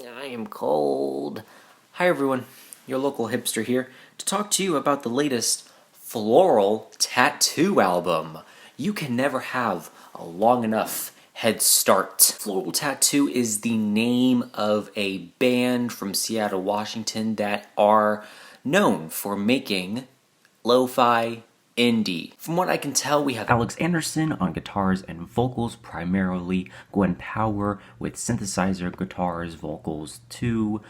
I am cold. Hi everyone, your local hipster here to talk to you about the latest Floral Tattoo album. You can never have a long enough head start. Floral Tattoo is the name of a band from Seattle, Washington that are known for making lo-fi indie. From what I can tell, we have Alex Anderson on guitars and vocals primarily, Gwen Power with synthesizer, guitars, vocals too,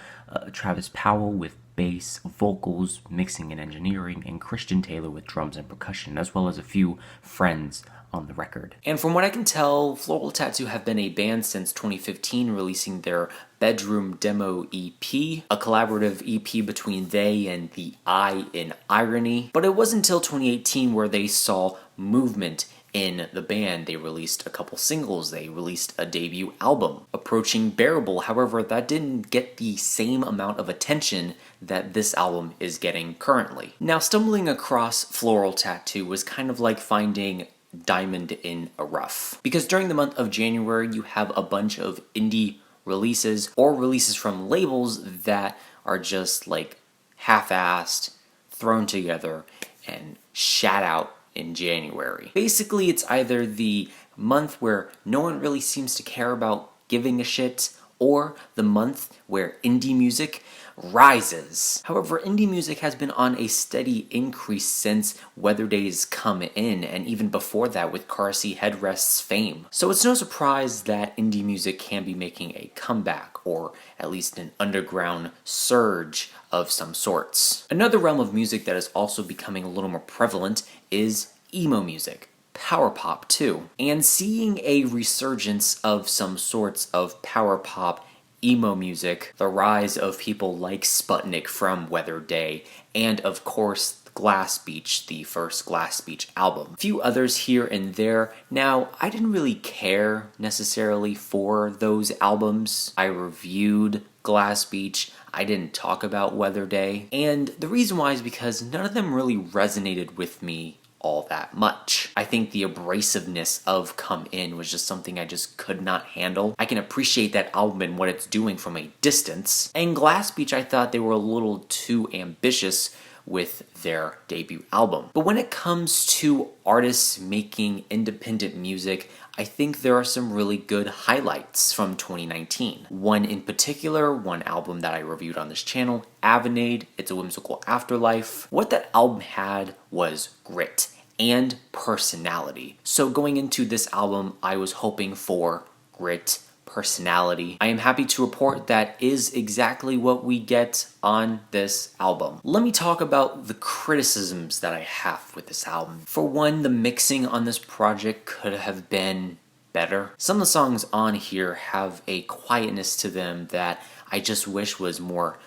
Travis Powell with bass, vocals, mixing and engineering, and Christian Taylor with drums and percussion, as well as a few friends on the record. And from what I can tell, Floral Tattoo have been a band since 2015, releasing their Bedroom Demo EP, a collaborative EP between they and the I in Irony. But it wasn't until 2018 where they saw movement in the band. They released a couple singles, they released a debut album, Approaching Bearable. However, that didn't get the same amount of attention that this album is getting currently. Now, stumbling across Floral Tattoo was kind of like finding diamond in a rough, because during the month of January you have a bunch of indie releases or releases from labels that are just like half-assed, thrown together, and shat out in January. Basically, it's either the month where no one really seems to care about giving a shit, or the month where indie music rises. However, indie music has been on a steady increase since Weather Days Come In, and even before that with Car Seat Headrest's fame. So it's no surprise that indie music can be making a comeback, or at least an underground surge of some sorts. Another realm of music that is also becoming a little more prevalent is emo music. Power pop too. And seeing a resurgence of some sorts of power pop emo music, the rise of people like Sputnik from Weather Day, and of course Glass Beach, the first Glass Beach album. A few others here and there. Now, I didn't really care necessarily for those albums. I reviewed Glass Beach, I didn't talk about Weather Day, and the reason why is because none of them really resonated with me all that much. I think the abrasiveness of Come In was just something I just could not handle. I can appreciate that album and what it's doing from a distance. And Glass Beach, I thought they were a little too ambitious with their debut album. But when it comes to artists making independent music, I think there are some really good highlights from 2019. One in particular, one album that I reviewed on this channel, Avenade, It's a Whimsical Afterlife. What that album had was grit and personality. So going into this album, I was hoping for grit, personality. I am happy to report that is exactly what we get on this album. Let me talk about the criticisms that I have with this album. For one, the mixing on this project could have been better. Some of the songs on here have a quietness to them that I just wish was more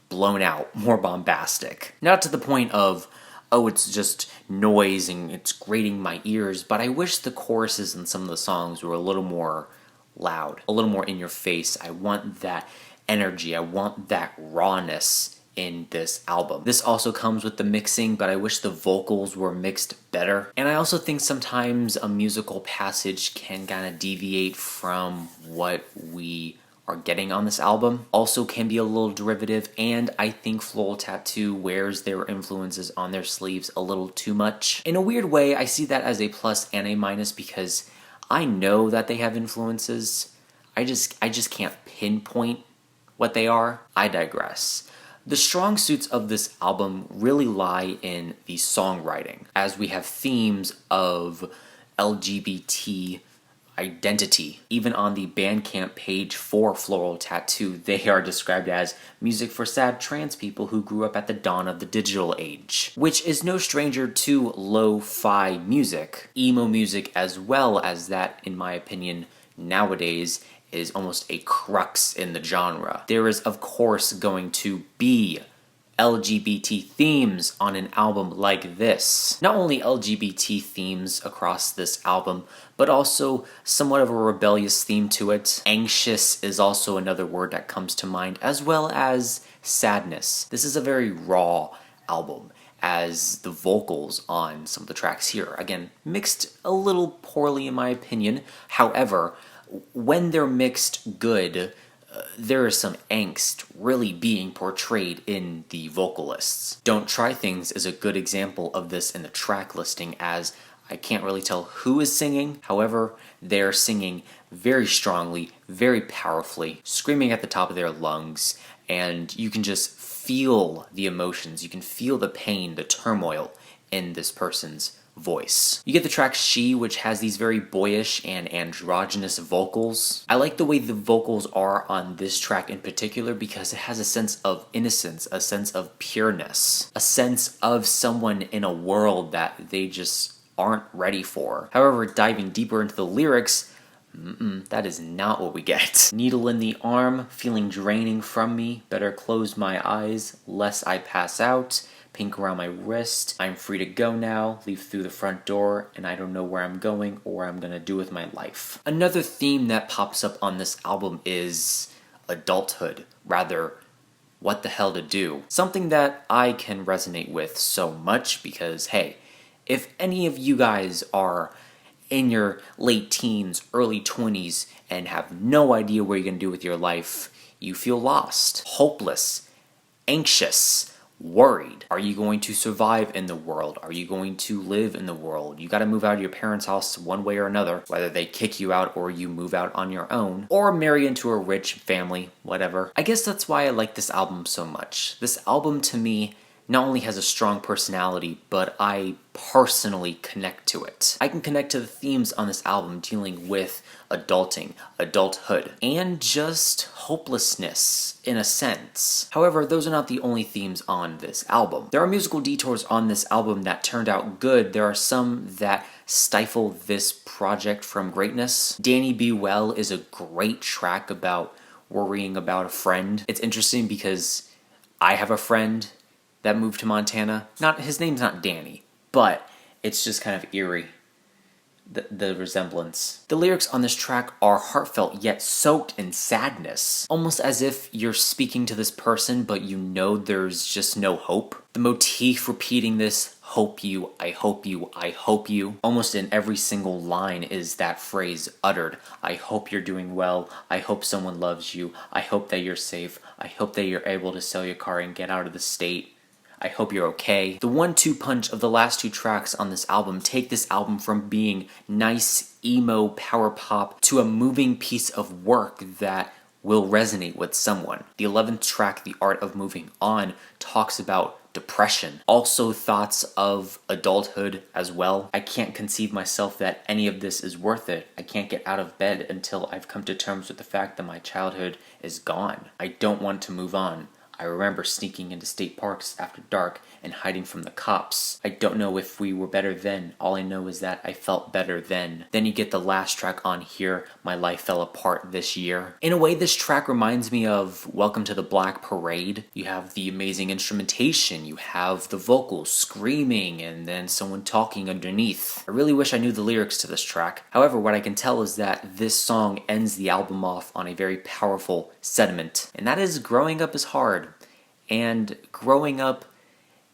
blown out, more bombastic. Not to the point of, oh, it's just noise and it's grating my ears, but I wish the choruses in some of the songs were a little more loud, a little more in your face. I want that energy, I want that rawness in this album. This also comes with the mixing, but I wish the vocals were mixed better. And I also think sometimes a musical passage can kind of deviate from what we are getting on this album. Also can be a little derivative, and I think Floral Tattoo wears their influences on their sleeves a little too much. In a weird way, I see that as a plus and a minus because I know that they have influences. I just can't pinpoint what they are. I digress. The strong suits of this album really lie in the songwriting, as we have themes of LGBT identity. Even on the Bandcamp page for Floral Tattoo, they are described as music for sad trans people who grew up at the dawn of the digital age, which is no stranger to lo-fi music. Emo music as well, as that, in my opinion, nowadays is almost a crux in the genre. There is, of course, going to be LGBT themes on an album like this. Not only LGBT themes across this album, but also somewhat of a rebellious theme to it. Anxious is also another word that comes to mind, as well as sadness. This is a very raw album, as the vocals on some of the tracks here, again, mixed a little poorly in my opinion. However, when they're mixed good, there is some angst really being portrayed in the vocalists. Don't Try Things is a good example of this in the track listing, as I can't really tell who is singing. However, they're singing very strongly, very powerfully, screaming at the top of their lungs, and you can just feel the emotions, you can feel the pain, the turmoil in this person's voice. You get the track She, which has these very boyish and androgynous vocals. I like the way the vocals are on this track in particular because it has a sense of innocence, a sense of pureness, a sense of someone in a world that they just aren't ready for. However, diving deeper into the lyrics, that is not what we get. Needle in the arm, feeling draining from me, better close my eyes, lest I pass out. Pink around my wrist, I'm free to go now, leave through the front door, and I don't know where I'm going or what I'm gonna do with my life. Another theme that pops up on this album is adulthood, rather, what the hell to do. Something that I can resonate with so much because, hey, if any of you guys are in your late teens, early 20s, and have no idea what you're gonna do with your life, you feel lost, hopeless, anxious, worried. Are you going to survive in the world? Are you going to live in the world? You gotta move out of your parents' house one way or another, whether they kick you out or you move out on your own, or marry into a rich family, whatever. I guess that's why I like this album so much. This album to me not only has a strong personality, but I personally connect to it. I can connect to the themes on this album dealing with adulting, adulthood, and just hopelessness in a sense. However, those are not the only themes on this album. There are musical detours on this album that turned out good. There are some that stifle this project from greatness. Danny Be Well is a great track about worrying about a friend. It's interesting because I have a friend that moved to Montana. His name's not Danny, but it's just kind of eerie, the resemblance. The lyrics on this track are heartfelt yet soaked in sadness, almost as if you're speaking to this person but you know there's just no hope. The motif repeating this, hope you, I hope you, I hope you, almost in every single line is that phrase uttered. I hope you're doing well, I hope someone loves you, I hope that you're safe, I hope that you're able to sell your car and get out of the state. I hope you're okay. The 1-2 punch of the last two tracks on this album take this album from being nice, emo, power pop to a moving piece of work that will resonate with someone. The 11th track, The Art of Moving On, talks about depression. Also thoughts of adulthood as well. I can't conceive myself that any of this is worth it. I can't get out of bed until I've come to terms with the fact that my childhood is gone. I don't want to move on. I remember sneaking into state parks after dark and hiding from the cops. I don't know if we were better then. All I know is that I felt better then. Then you get the last track on here, My Life Fell Apart This Year. In a way, this track reminds me of Welcome to the Black Parade. You have the amazing instrumentation, you have the vocals screaming, and then someone talking underneath. I really wish I knew the lyrics to this track. However, what I can tell is that this song ends the album off on a very powerful sentiment, and that is growing up is hard. And growing up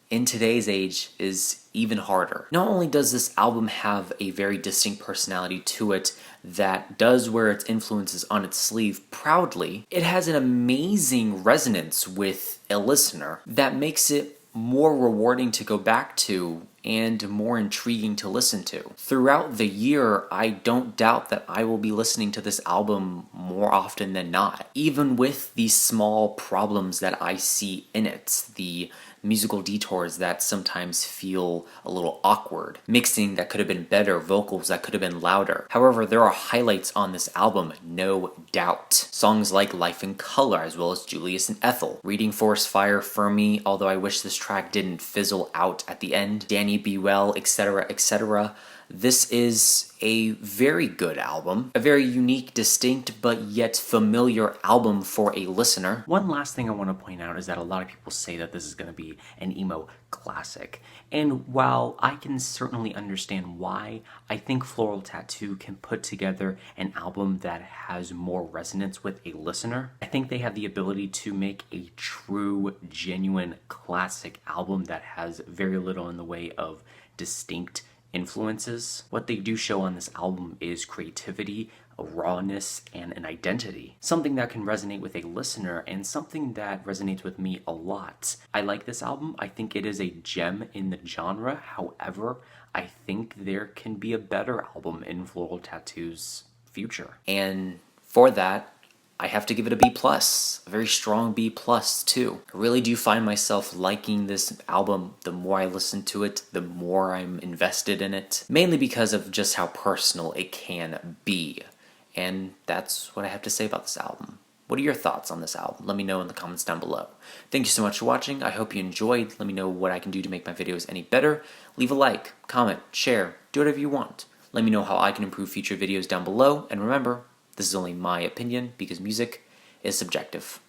in today's age is even harder. Not only does this album have a very distinct personality to it that does wear its influences on its sleeve proudly, it has an amazing resonance with a listener that makes it more rewarding to go back to and more intriguing to listen to. Throughout the year, I don't doubt that I will be listening to this album more often than not. Even with these small problems that I see in it, the musical detours that sometimes feel a little awkward, mixing that could have been better, vocals that could have been louder. However, there are highlights on this album, no doubt. Songs like Life in Color, as well as Julius and Ethel, Reading Forest Fire, FERMI, although I wish this track didn't fizzle out at the end, Danny Be Well, etc., etc. This is a very good album, a very unique, distinct, but yet familiar album for a listener. One last thing I want to point out is that a lot of people say that this is going to be an emo classic. And while I can certainly understand why, I think Floral Tattoo can put together an album that has more resonance with a listener. I think they have the ability to make a true, genuine classic album that has very little in the way of distinct influences. What they do show on this album is creativity, a rawness, and an identity. Something that can resonate with a listener and something that resonates with me a lot. I like this album. I think it is a gem in the genre. However, I think there can be a better album in Floral Tattoo's future. And for that, I have to give it a B+, a very strong B+ too. I really do find myself liking this album. The more I listen to it, the more I'm invested in it, mainly because of just how personal it can be. And that's what I have to say about this album. What are your thoughts on this album? Let me know in the comments down below. Thank you so much for watching. I hope you enjoyed. Let me know what I can do to make my videos any better. Leave a like, comment, share, do whatever you want. Let me know how I can improve future videos down below. And remember, this is only my opinion because music is subjective.